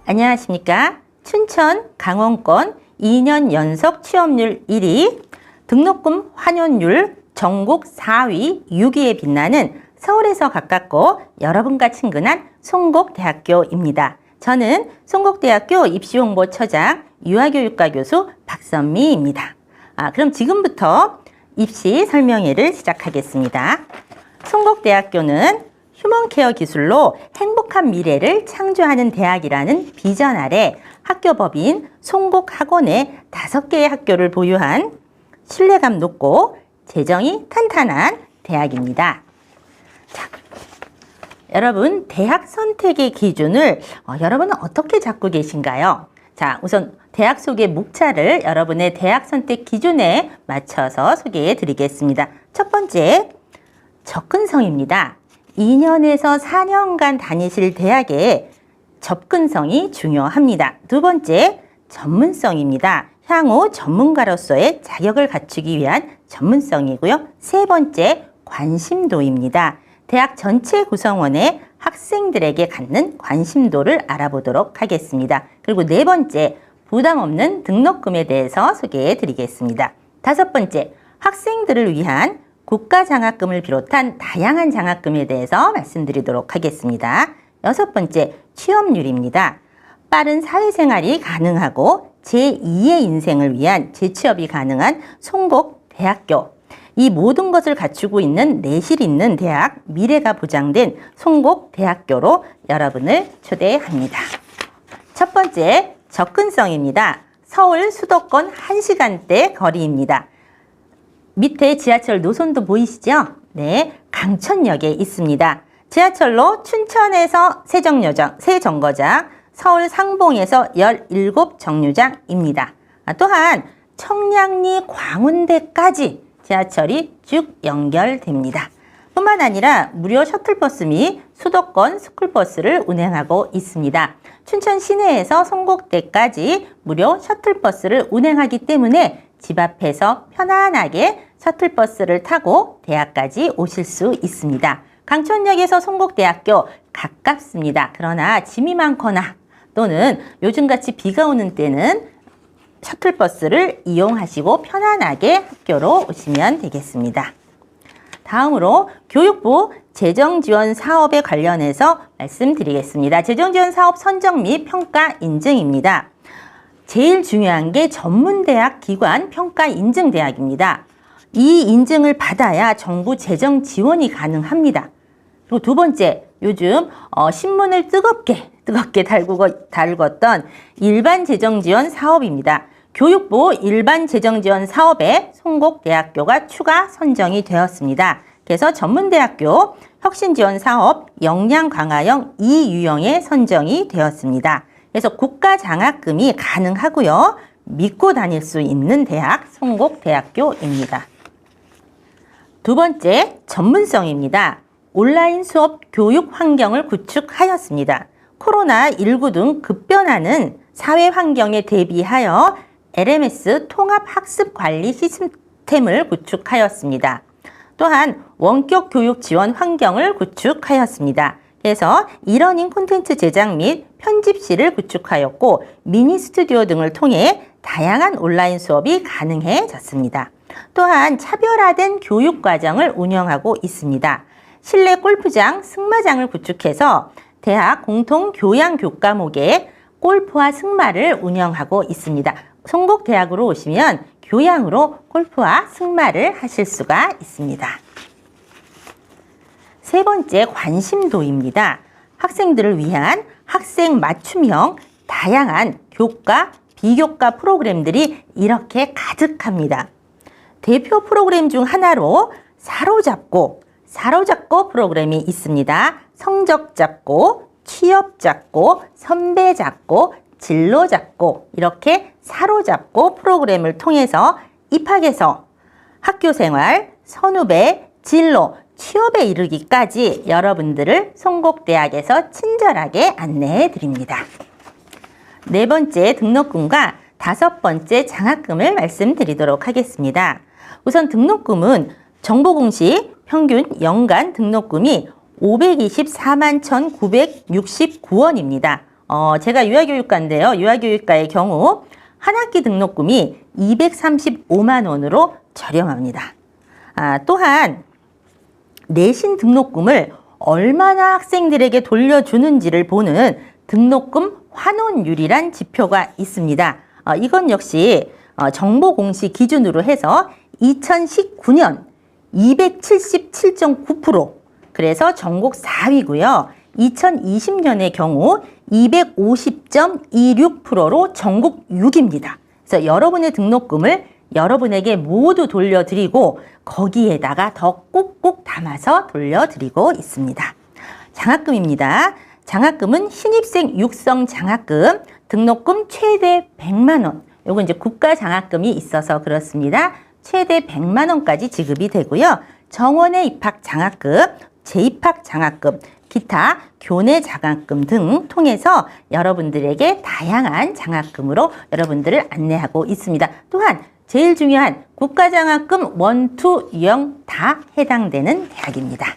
안녕하십니까. 춘천, 강원권 2년 연속 취업률 1위, 등록금 환원율 전국 4위, 6위에 빛나는 서울에서 가깝고 여러분과 친근한 송곡대학교입니다. 저는 송곡대학교 입시홍보처장 유아교육과 교수 박선미입니다. 그럼 지금부터 입시 설명회를 시작하겠습니다. 송곡대학교는 휴먼케어 기술로 행복한 미래를 창조하는 대학이라는 비전 아래 학교법인 송곡학원에 5개의 학교를 보유한 신뢰감 높고 재정이 탄탄한 대학입니다. 자, 여러분 대학 선택의 기준을 여러분은 어떻게 잡고 계신가요? 자, 우선 대학 소개 목차를 여러분의 대학 선택 기준에 맞춰서 소개해 드리겠습니다. 첫 번째, 접근성입니다. 2년에서 4년간 다니실 대학에 접근성이 중요합니다. 두 번째, 전문성입니다. 향후 전문가로서의 자격을 갖추기 위한 전문성이고요. 세 번째, 관심도입니다. 대학 전체 구성원의 학생들에게 갖는 관심도를 알아보도록 하겠습니다. 그리고 네 번째, 부담 없는 등록금에 대해서 소개해 드리겠습니다. 다섯 번째, 학생들을 위한 국가장학금을 비롯한 다양한 장학금에 대해서 말씀드리도록 하겠습니다. 여섯 번째, 취업률입니다. 빠른 사회생활이 가능하고 제2의 인생을 위한 재취업이 가능한 송곡대학교. 이 모든 것을 갖추고 있는 내실 있는 대학, 미래가 보장된 송곡대학교로 여러분을 초대합니다. 첫 번째, 접근성입니다. 서울 수도권 1시간대 거리입니다. 밑에 지하철 노선도 보이시죠? 네, 강천역에 있습니다. 지하철로 춘천에서 세정거장, 서울 상봉에서 17정류장입니다. 또한 청량리 광운대까지 지하철이 쭉 연결됩니다. 뿐만 아니라 무료 셔틀버스 및 수도권 스쿨버스를 운행하고 있습니다. 춘천 시내에서 송곡대까지 무료 셔틀버스를 운행하기 때문에 집 앞에서 편안하게 셔틀버스를 타고 대학까지 오실 수 있습니다. 강천역에서 송곡대학교 가깝습니다. 그러나 짐이 많거나 또는 요즘같이 비가 오는 때는 셔틀버스를 이용하시고 편안하게 학교로 오시면 되겠습니다. 다음으로 교육부 재정지원 사업에 관련해서 말씀드리겠습니다. 재정지원 사업 선정 및 평가 인증입니다. 제일 중요한 게 전문대학 기관 평가 인증 대학입니다. 이 인증을 받아야 정부 재정 지원이 가능합니다. 그리고 두 번째, 요즘 신문을 뜨겁게 달궜던 일반 재정 지원 사업입니다. 교육부 일반 재정 지원 사업에 송곡대학교가 추가 선정이 되었습니다. 그래서 전문대학교 혁신지원 사업 역량 강화형 2유형에 선정이 되었습니다. 그래서 국가장학금이 가능하고요. 믿고 다닐 수 있는 대학 송곡대학교입니다. 두 번째, 전문성입니다. 온라인 수업 교육 환경을 구축하였습니다. 코로나19 등 급변하는 사회 환경에 대비하여 LMS 통합학습관리 시스템을 구축하였습니다. 또한 원격 교육 지원 환경을 구축하였습니다. 그래서 이러닝 콘텐츠 제작 및 편집실을 구축하였고 미니 스튜디오 등을 통해 다양한 온라인 수업이 가능해졌습니다. 또한 차별화된 교육 과정을 운영하고 있습니다. 실내 골프장, 승마장을 구축해서 대학 공통 교양 교과목에 골프와 승마를 운영하고 있습니다. 송곡대학으로 오시면 교양으로 골프와 승마를 하실 수가 있습니다. 세 번째, 관심도입니다. 학생들을 위한 학생 맞춤형 다양한 교과, 비교과 프로그램들이 이렇게 가득합니다. 대표 프로그램 중 하나로 사로잡고 프로그램이 있습니다. 성적 잡고, 취업 잡고, 선배 잡고, 진로 잡고 이렇게 사로잡고 프로그램을 통해서 입학에서 학교생활, 선후배, 진로, 취업에 이르기까지 여러분들을 송곡대학에서 친절하게 안내해 드립니다. 네 번째, 등록금과 다섯 번째, 장학금을 말씀드리도록 하겠습니다. 우선 등록금은 정보 공식 평균 연간 등록금이 524만 1,969원입니다. 제가 유아교육과인데요. 유아교육과의 경우 한 학기 등록금이 235만 원으로 저렴합니다. 또한 내신 등록금을 얼마나 학생들에게 돌려주는지를 보는 등록금 환원율이란 지표가 있습니다. 이건 역시 정보 공시 기준으로 해서 2019년 277.9%, 그래서 전국 4위고요. 2020년의 경우 250.26%로 전국 6위입니다. 그래서 여러분의 등록금을 여러분에게 모두 돌려드리고 거기에다가 더 꾹꾹 담아서 돌려드리고 있습니다. 장학금입니다. 장학금은 신입생 육성 장학금, 등록금 최대 100만 원. 요건 이제 국가 장학금이 있어서 그렇습니다. 최대 100만 원까지 지급이 되고요. 정원의 입학 장학금, 재입학 장학금, 기타 교내 장학금 등 통해서 여러분들에게 다양한 장학금으로 여러분들을 안내하고 있습니다. 또한 제일 중요한 국가장학금 1, 2, 0 다 해당되는 대학입니다.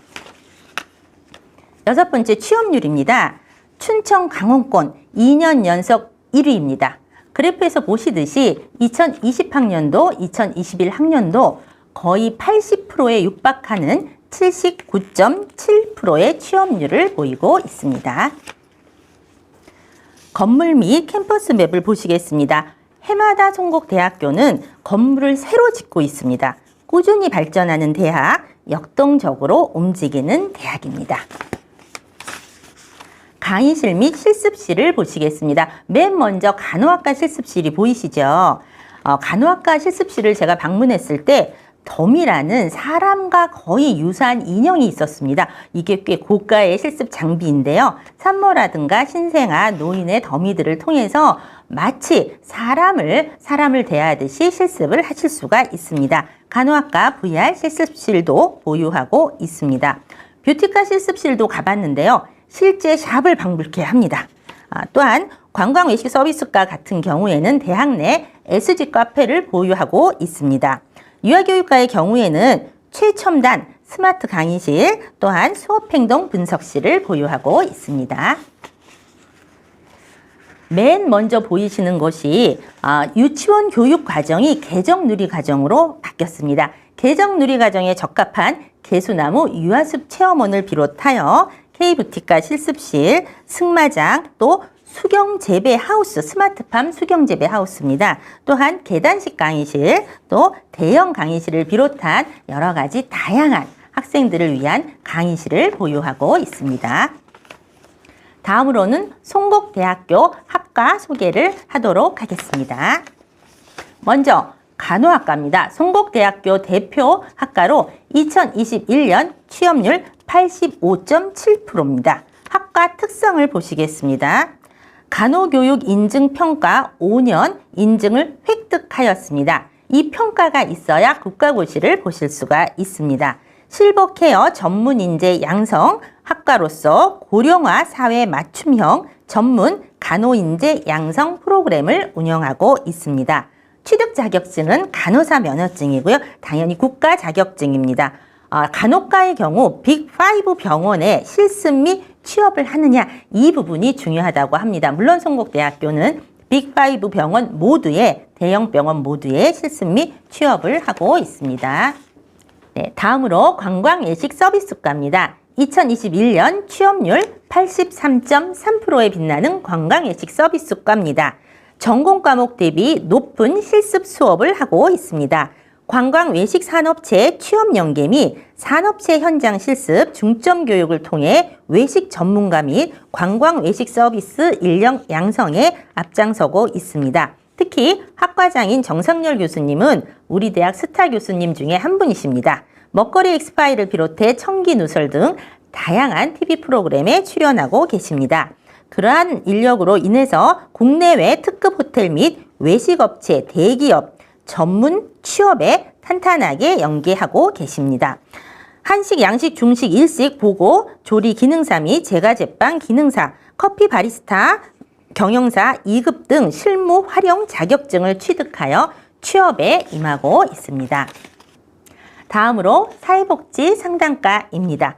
6번째 취업률입니다. 춘천 강원권 2년 연속 1위입니다. 그래프에서 보시듯이 2020학년도, 2021학년도 거의 80%에 육박하는 79.7%의 취업률을 보이고 있습니다. 건물 및 캠퍼스 맵을 보시겠습니다. 해마다 송곡대학교는 건물을 새로 짓고 있습니다. 꾸준히 발전하는 대학, 역동적으로 움직이는 대학입니다. 강의실 및 실습실을 보시겠습니다. 맨 먼저 간호학과 실습실이 보이시죠? 간호학과 실습실을 제가 방문했을 때 덤이라는 사람과 거의 유사한 인형이 있었습니다. 이게 꽤 고가의 실습 장비인데요. 산모라든가 신생아, 노인의 더미들을 통해서 마치 사람을 대하듯이 실습을 하실 수가 있습니다. 간호학과 VR 실습실도 보유하고 있습니다. 뷰티과 실습실도 가봤는데요. 실제 샵을 방불케 합니다. 또한 관광 외식 서비스과 같은 경우에는 대학 내 SG 카페를 보유하고 있습니다. 유아교육과의 경우에는 최첨단 스마트 강의실, 또한 수업행동 분석실을 보유하고 있습니다. 맨 먼저 보이시는 것이 유치원 교육 과정이 개정 누리 과정으로 바뀌었습니다. 개정 누리 과정에 적합한 개수나무 유아숲 체험원을 비롯하여 K부티과 실습실, 승마장, 또 수경재배 하우스, 스마트팜 수경재배 하우스입니다. 또한 계단식 강의실, 또 대형 강의실을 비롯한 여러 가지 다양한 학생들을 위한 강의실을 보유하고 있습니다. 다음으로는 송곡대학교 학과 소개를 하도록 하겠습니다. 먼저 간호학과입니다. 송곡대학교 대표 학과로 2021년 취업률 85.7%입니다. 학과 특성을 보시겠습니다. 간호교육 인증평가 5년 인증을 획득하였습니다. 이 평가가 있어야 국가고시를 보실 수가 있습니다. 실버케어 전문인재 양성 학과로서 고령화 사회 맞춤형 전문 간호인재 양성 프로그램을 운영하고 있습니다. 취득 자격증은 간호사 면허증이고요. 당연히 국가 자격증입니다. 간호과의 경우 빅5 병원에 실습 및 취업을 하느냐, 이 부분이 중요하다고 합니다. 물론 송곡대학교는 빅5 병원 모두에, 대형 병원 모두에 실습 및 취업을 하고 있습니다. 네, 다음으로 관광예식 서비스과입니다. 2021년 취업률 83.3%에 빛나는 관광예식 서비스과입니다. 전공 과목 대비 높은 실습 수업을 하고 있습니다. 관광 외식 산업체 취업 연계 및 산업체 현장 실습 중점 교육을 통해 외식 전문가 및 관광 외식 서비스 인력 양성에 앞장서고 있습니다. 특히 학과장인 정상열 교수님은 우리 대학 스타 교수님 중에 한 분이십니다. 먹거리 엑스파일을 비롯해 청기 누설 등 다양한 TV 프로그램에 출연하고 계십니다. 그러한 인력으로 인해서 국내외 특급 호텔 및 외식업체, 대기업, 전문 취업에 탄탄하게 연계하고 계십니다. 한식, 양식, 중식, 일식, 보고, 조리 기능사 및 제과 제빵 기능사, 커피 바리스타, 경영사 2급 등 실무 활용 자격증을 취득하여 취업에 임하고 있습니다. 다음으로 사회복지 상담과입니다.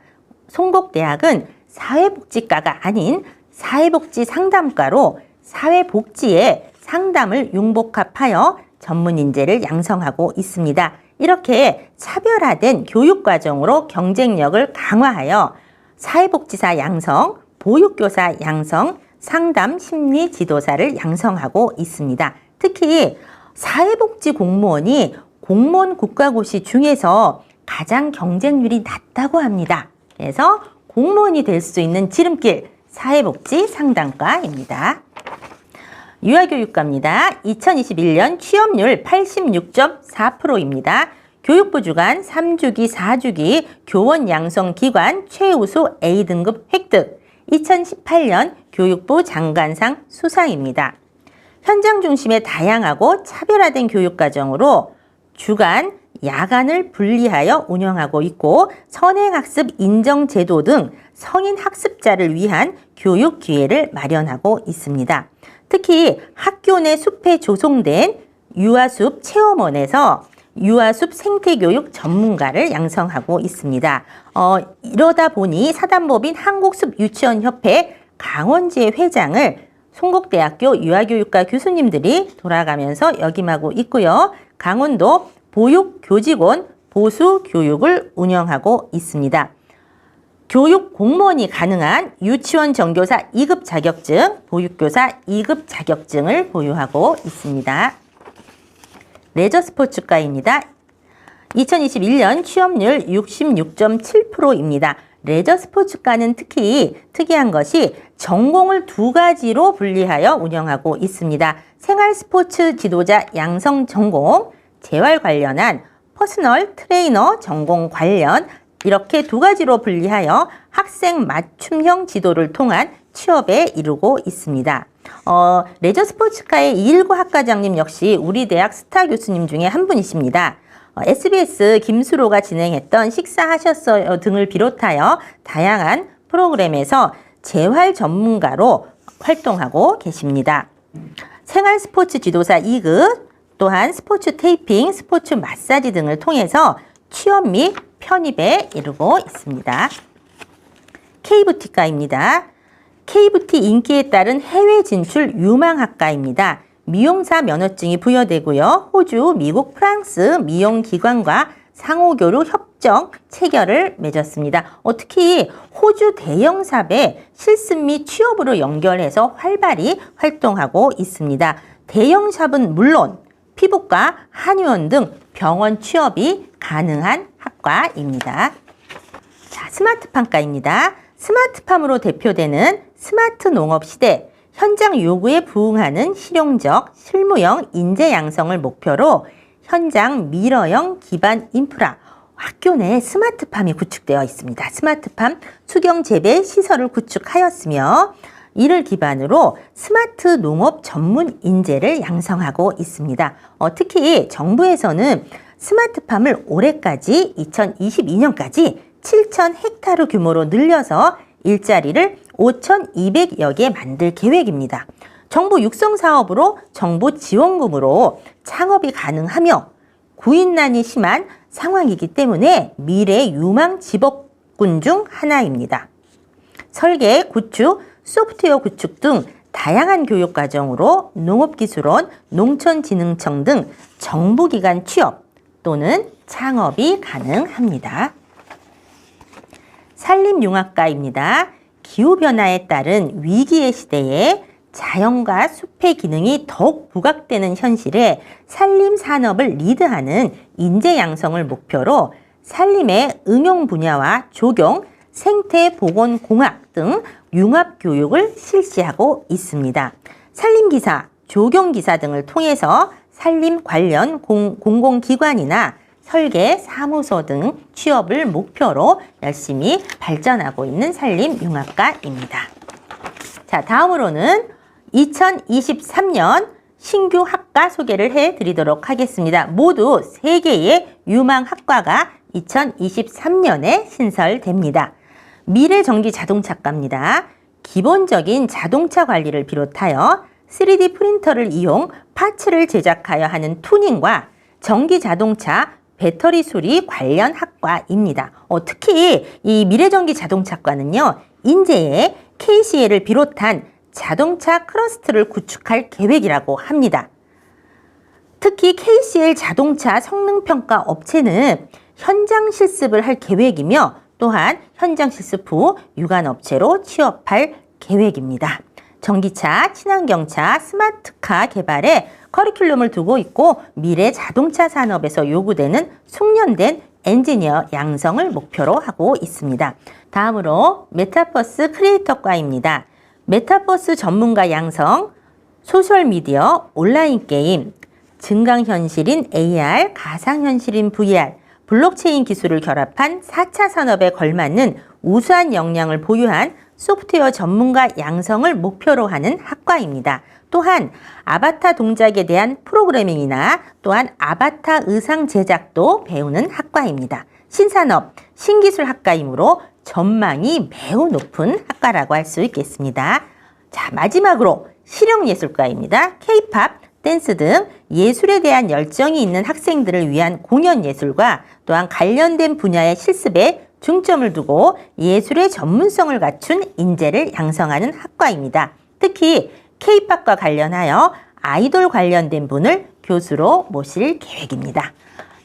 송곡대학은 사회복지과가 아닌 사회복지 상담과로 사회복지의 상담을 융복합하여 전문 인재를 양성하고 있습니다. 이렇게 차별화된 교육과정으로 경쟁력을 강화하여 사회복지사 양성, 보육교사 양성, 상담 심리 지도사를 양성하고 있습니다. 특히 사회복지 공무원이 공무원 국가고시 중에서 가장 경쟁률이 낮다고 합니다. 그래서 공무원이 될 수 있는 지름길, 사회복지 상담과입니다. 유아교육과입니다. 2021년 취업률 86.4%입니다. 교육부 주관 3주기, 4주기 교원 양성 기관 최우수 A등급 획득, 2018년 교육부 장관상 수상입니다. 현장 중심의 다양하고 차별화된 교육과정으로 주간, 야간을 분리하여 운영하고 있고 선행학습 인정제도 등 성인 학습자를 위한 교육 기회를 마련하고 있습니다. 특히 학교 내 숲에 조성된 유아숲 체험원에서 유아숲 생태교육 전문가를 양성하고 있습니다. 이러다 보니 사단법인 한국숲유치원협회 강원지회 회장을 송곡대학교 유아교육과 교수님들이 돌아가면서 역임하고 있고요. 강원도 보육교직원 보수교육을 운영하고 있습니다. 교육 공무원이 가능한 유치원 정교사 2급 자격증, 보육교사 2급 자격증을 보유하고 있습니다. 레저 스포츠과입니다. 2021년 취업률 66.7%입니다. 레저 스포츠과는 특히 특이한 것이 전공을 2가지로 분리하여 운영하고 있습니다. 생활 스포츠 지도자 양성 전공, 재활 관련한 퍼스널 트레이너 전공 관련 이렇게 2가지로 분리하여 학생 맞춤형 지도를 통한 취업에 이르고 있습니다. 레저 스포츠과의 이일구 학과장님 역시 우리 대학 스타 교수님 중에 한 분이십니다. SBS 김수로가 진행했던 식사하셨어요 등을 비롯하여 다양한 프로그램에서 재활 전문가로 활동하고 계십니다. 생활 스포츠 지도사 2급, 또한 스포츠 테이핑, 스포츠 마사지 등을 통해서 취업 및 편입에 이르고 있습니다. K뷰티과입니다. K뷰티 인기에 따른 해외 진출 유망학과입니다. 미용사 면허증이 부여되고요. 호주, 미국, 프랑스 미용기관과 상호교류 협정 체결을 맺었습니다. 특히 호주 대형삽의 실습 및 취업으로 연결해서 활발히 활동하고 있습니다. 대형샵은 물론 피부과, 한의원 등 병원 취업이 가능한 학과입니다. 자, 스마트팜과입니다. 스마트팜으로 대표되는 스마트 농업 시대, 현장 요구에 부응하는 실용적, 실무형 인재 양성을 목표로 현장 미러형 기반 인프라, 학교 내에 스마트팜이 구축되어 있습니다. 스마트팜 수경 재배 시설을 구축하였으며 이를 기반으로 스마트 농업 전문 인재를 양성하고 있습니다. 특히 정부에서는 스마트팜을 올해까지 2022년까지 7,000헥타르 규모로 늘려서 일자리를 5,200여 개 만들 계획입니다. 정부 육성 사업으로 정부 지원금으로 창업이 가능하며 구인난이 심한 상황이기 때문에 미래 유망 직업군 중 하나입니다. 설계, 구축, 소프트웨어 구축 등 다양한 교육 과정으로 농업기술원, 농촌진흥청 등 정부기관 취업 또는 창업이 가능합니다. 산림융합과입니다. 기후변화에 따른 위기의 시대에 자연과 숲의 기능이 더욱 부각되는 현실에 산림산업을 리드하는 인재 양성을 목표로 산림의 응용 분야와 조경, 생태보건공학 등 융합교육을 실시하고 있습니다. 산림기사, 조경기사 등을 통해서 산림 관련 공공기관이나 설계, 사무소 등 취업을 목표로 열심히 발전하고 있는 산림융합과입니다. 자, 다음으로는 2023년 신규 학과 소개를 해드리도록 하겠습니다. 모두 3개의 유망학과가 2023년에 신설됩니다. 미래전기자동차과입니다. 기본적인 자동차 관리를 비롯하여 3D 프린터를 이용 파츠를 제작하여 하는 투닝과 전기자동차 배터리 수리 관련 학과입니다. 특히 이 미래전기 자동차과는요, 인재의 KCL을 비롯한 자동차 클러스터를 구축할 계획이라고 합니다. 특히 KCL 자동차 성능평가 업체는 현장 실습을 할 계획이며 또한 현장 실습 후 유관업체로 취업할 계획입니다. 전기차, 친환경차, 스마트카 개발에 커리큘럼을 두고 있고 미래 자동차 산업에서 요구되는 숙련된 엔지니어 양성을 목표로 하고 있습니다. 다음으로 메타버스 크리에이터과입니다. 메타버스 전문가 양성, 소셜미디어, 온라인 게임, 증강현실인 AR, 가상현실인 VR, 블록체인 기술을 결합한 4차 산업에 걸맞는 우수한 역량을 보유한 소프트웨어 전문가 양성을 목표로 하는 학과입니다. 또한 아바타 동작에 대한 프로그래밍이나 또한 아바타 의상 제작도 배우는 학과입니다. 신산업, 신기술 학과이므로 전망이 매우 높은 학과라고 할 수 있겠습니다. 자, 마지막으로 실용예술과입니다. K-팝, 댄스 등 예술에 대한 열정이 있는 학생들을 위한 공연예술과 또한 관련된 분야의 실습에 중점을 두고 예술의 전문성을 갖춘 인재를 양성하는 학과입니다. 특히 K-팝과 관련하여 아이돌 관련된 분을 교수로 모실 계획입니다.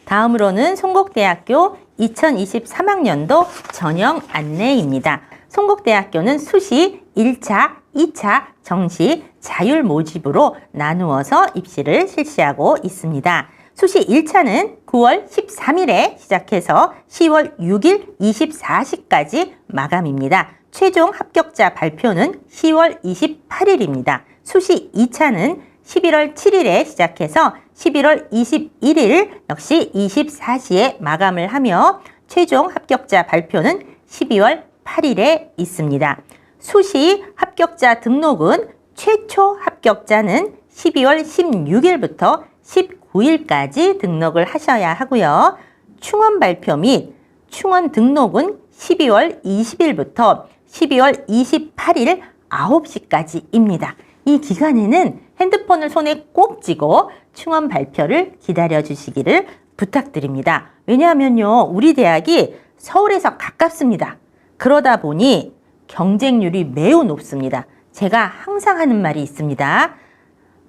다음으로는 송곡대학교 2023학년도 전형 안내입니다. 송곡대학교는 수시 1차, 2차 정시 자율 모집으로 나누어서 입시를 실시하고 있습니다. 수시 1차는 9월 13일에 시작해서 10월 6일 24시까지 마감입니다. 최종 합격자 발표는 10월 28일입니다. 수시 2차는 11월 7일에 시작해서 11월 21일 역시 24시에 마감을 하며 최종 합격자 발표는 12월 8일에 있습니다. 수시 합격자 등록은 최초 합격자는 12월 16일부터 19일까지 등록을 하셔야 하고요. 충원 발표 및 충원 등록은 12월 20일부터 12월 28일 9시까지입니다. 이 기간에는 핸드폰을 손에 꼭 쥐고 충원 발표를 기다려 주시기를 부탁드립니다. 왜냐하면요, 우리 대학이 서울에서 가깝습니다. 그러다 보니 경쟁률이 매우 높습니다. 제가 항상 하는 말이 있습니다.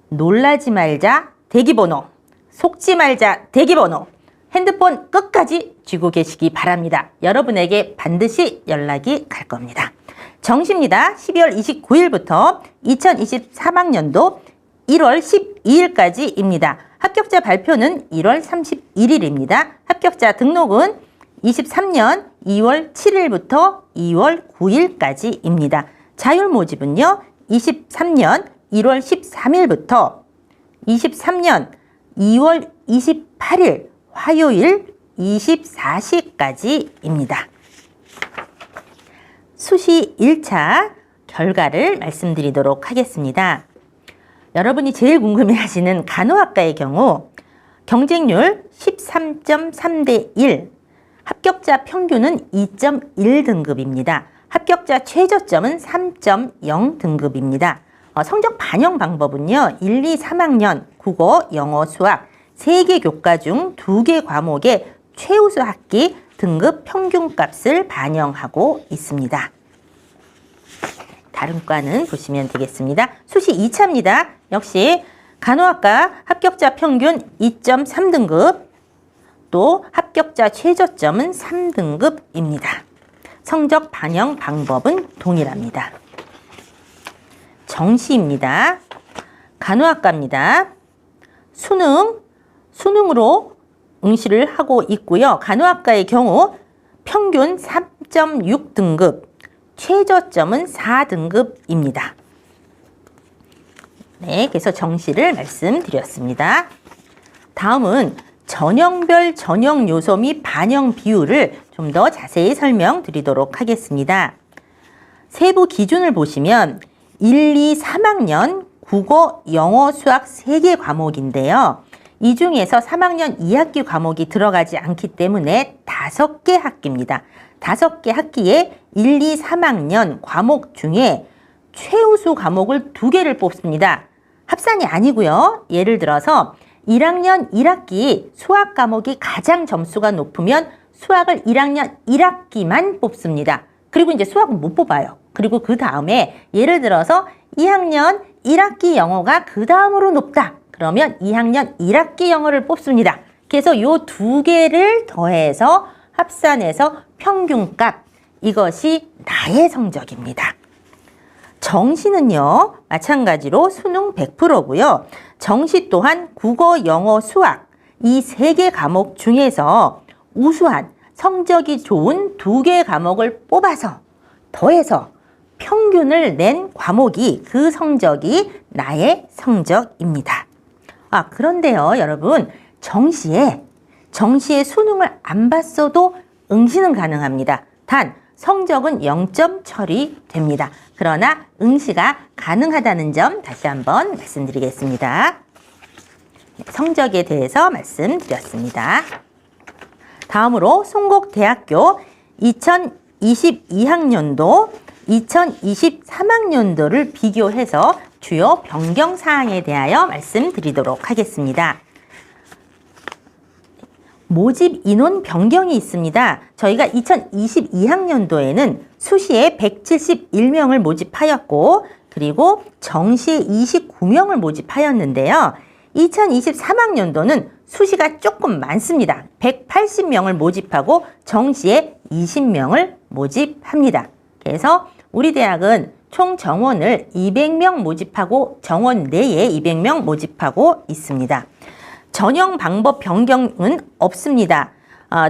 놀라지 말자 대기번호, 속지 말자 대기번호, 핸드폰 끝까지 쥐고 계시기 바랍니다. 여러분에게 반드시 연락이 갈 겁니다. 정시입니다. 12월 29일부터 2023학년도 1월 12일까지입니다. 합격자 발표는 1월 31일입니다. 합격자 등록은 23년 2월 7일부터 2월 9일까지입니다. 자율 모집은요, 23년 1월 13일부터 23년 2월 28일 화요일 24시까지입니다. 수시 1차 결과를 말씀드리도록 하겠습니다. 여러분이 제일 궁금해하시는 간호학과의 경우 경쟁률 13.3대 1, 합격자 평균은 2.1등급입니다. 합격자 최저점은 3.0등급입니다. 성적 반영 방법은요, 1, 2, 3학년 국어, 영어, 수학 3개 교과 중 2개 과목의 최우수 학기 등급 평균값을 반영하고 있습니다. 다른 과는 보시면 되겠습니다. 수시 2차입니다. 역시 간호학과 합격자 평균 2.3등급, 또 합격자 최저점은 3등급입니다. 성적 반영 방법은 동일합니다. 정시입니다. 간호학과입니다. 수능으로 응시를 하고 있고요. 간호학과의 경우 평균 3.6등급, 최저점은 4등급입니다. 네, 그래서 정시를 말씀드렸습니다. 다음은 전형별 전형 요소 및 반영 비율을 좀 더 자세히 설명드리도록 하겠습니다. 세부 기준을 보시면 1, 2, 3학년 국어, 영어, 수학 3개 과목인데요. 이 중에서 3학년 2학기 과목이 들어가지 않기 때문에 5개 학기입니다. 5개 학기에 1, 2, 3학년 과목 중에 최우수 과목을 2개를 뽑습니다. 합산이 아니고요. 예를 들어서 1학년 1학기 수학 과목이 가장 점수가 높으면 수학을 1학년 1학기만 뽑습니다. 그리고 이제 수학은 못 뽑아요. 그리고 그 다음에 예를 들어서 2학년 1학기 영어가 그 다음으로 높다. 그러면 2학년 1학기 영어를 뽑습니다. 그래서 이 두 개를 더해서 합산해서 평균값, 이것이 나의 성적입니다. 정시는요, 마찬가지로 수능 100%고요. 정시 또한 국어, 영어, 수학 이 세 개 과목 중에서 우수한 성적이 좋은 두 개 과목을 뽑아서 더해서 평균을 낸 과목이 그 성적이 나의 성적입니다. 그런데요, 여러분, 정시에 수능을 안 봤어도 응시는 가능합니다. 단 성적은 0점 처리됩니다. 그러나 응시가 가능하다는 점 다시 한번 말씀드리겠습니다. 성적에 대해서 말씀드렸습니다. 다음으로 송곡대학교 2022학년도, 2023학년도를 비교해서 주요 변경 사항에 대하여 말씀드리도록 하겠습니다. 모집 인원 변경이 있습니다. 저희가 2022학년도에는 수시에 171명을 모집하였고, 그리고 정시에 29명을 모집하였는데요. 2023학년도는 수시가 조금 많습니다. 180명을 모집하고 정시에 20명을 모집합니다. 그래서 우리 대학은 총 정원을 200명 모집하고 정원 내에 200명 모집하고 있습니다. 전형 방법 변경은 없습니다.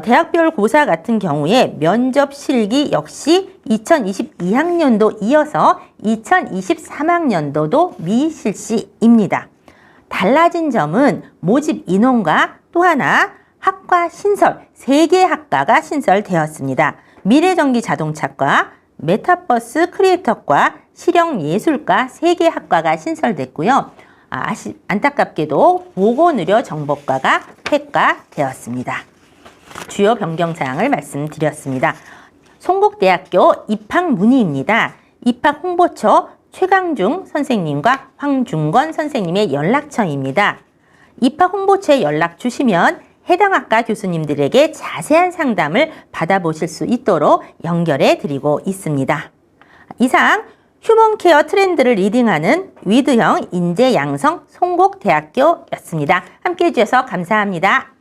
대학별 고사 같은 경우에 면접 실기 역시 2022학년도 이어서 2023학년도도 미실시입니다. 달라진 점은 모집 인원과 또 하나 학과 신설, 3개 학과가 신설되었습니다. 미래전기 자동차과, 메타버스 크리에이터과, 실용예술과 3개 학과가 신설됐고요. 안타깝게도 보건의료정보과가 폐과되었습니다. 주요 변경사항을 말씀드렸습니다. 송곡대학교 입학문의입니다. 입학홍보처 최강중 선생님과 황중건 선생님의 연락처입니다. 입학홍보처에 연락 주시면 해당 학과 교수님들에게 자세한 상담을 받아보실 수 있도록 연결해 드리고 있습니다. 이상 휴먼케어 트렌드를 리딩하는 위드형 인재 양성 송곡대학교였습니다. 함께해 주셔서 감사합니다.